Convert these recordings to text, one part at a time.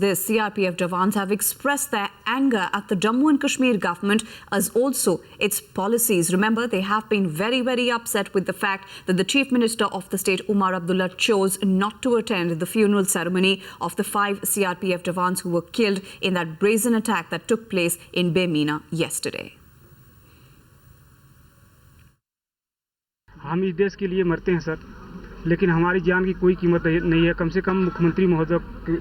The CRPF Jawans have expressed their anger at the Jammu and Kashmir government as also its policies. Remember, they have been very upset with the fact that the Chief Minister of the state, Umar Abdullah, chose not to attend the funeral ceremony of the 5 CRPF Jawans who were killed in that brazen attack that took place in Bemina yesterday. हम इस देश के लिए मरते हैं sir, लेकिन हमारी जान की कोई कीमत नहीं है। कम से कम मुख्यमंत्री महोदय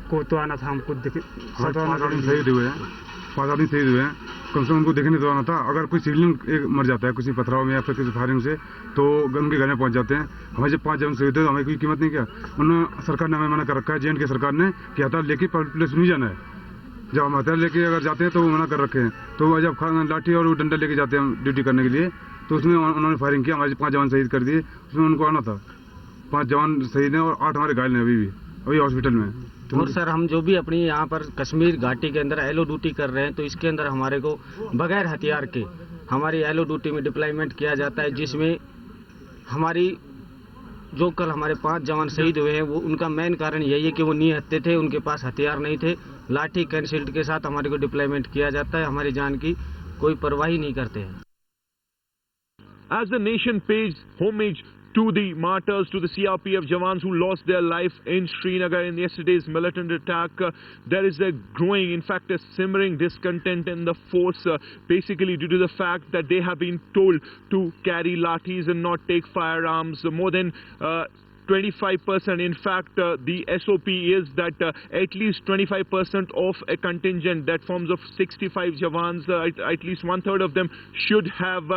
को तो आना था, हमको देखे। 5 आदमी शहीद हुए हैं, 5 आदमी शहीद हुए हैं, कम से कम उनको देखने तो आना था। अगर कोई सिविलियन मर जाता है किसी पथराव में या फिर किसी फायरिंग से, तो उनके घर में पहुंच जाते हैं। हमें जब 5 जवान शहीद हुए तो हमें कोई कीमत नहीं। क्या उन्होंने सरकार ने हमें मना कर रखा है, JNK सरकार ने, कि हथियार लेके पुलिस नहीं जाना है। जब हम हथियार लेके अगर जाते हैं तो वो मना कर रखे हैं। तो जब लाठी और डंडा लेके जाते हैं ड्यूटी करने के लिए, तो उसमें उन्होंने फायरिंग किया, हमारे 5 जवान शहीद कर दिए। उसमें उनको आना था। 5 जवान शहीद हैं और 8 हमारे घायल हैं अभी हॉस्पिटल में। और सर, हम जो भी अपनी यहाँ पर कश्मीर घाटी के अंदर LO ड्यूटी कर रहे हैं, तो इसके अंदर हमारे को बगैर हथियार के हमारी LO ड्यूटी में डिप्लॉयमेंट किया जाता है, जिसमें हमारी जो कल हमारे 5 जवान शहीद हुए हैं, वो उनका मेन कारण यही है कि वो निहत्थे थे, उनके पास हथियार नहीं थे। लाठी कैंसिल्ड के साथ हमारे को डिप्लॉयमेंट किया जाता है, हमारी जान की कोई परवाह नहीं करते हैं। As the nation pays homage to the martyrs, to the CRPF Jawans who lost their life in Srinagar in yesterday's militant attack, there is a growing, in fact a simmering discontent in the force, basically due to the fact that they have been told to carry lathis and not take firearms. More than 25%. In fact, the SOP is that at least 25% of a contingent that forms of 65 Jawans, at least 1/3 of them should have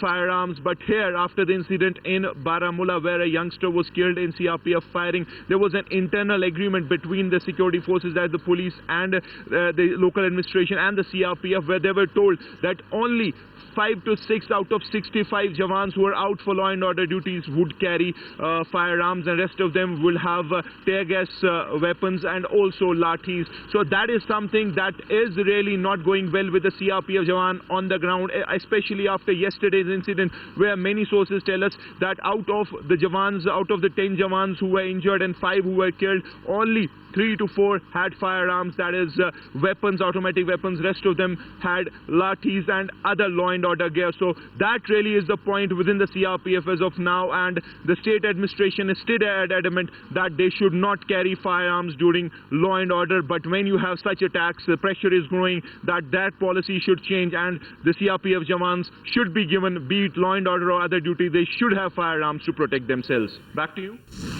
firearms. But here, after the incident in Baramulla, where a youngster was killed in CRPF firing, there was an internal agreement between the security forces, that the police and the local administration and the CRPF, where they were told that only 5 to 6 out of 65 Jawans who are out for law and order duties would carry firearms, and rest of them will have tear gas weapons and also lathis. So that is something that is really not going well with the CRPF Jawan on the ground, especially after yesterday's incident, where many sources tell us that out of the 10 Jawans who were injured and 5 who were killed, only 3 to 4 had firearms, that is weapons, automatic weapons. Rest of them had lathis and other law and order gear. So that really is the point within the CRPF as of now, and the state administration is still adamant that they should not carry firearms during law and order. But when you have such attacks, the pressure is growing that policy should change, and the CRPF Jawans should be given, be it law and order or other duty, they should have firearms to protect themselves. Back to you.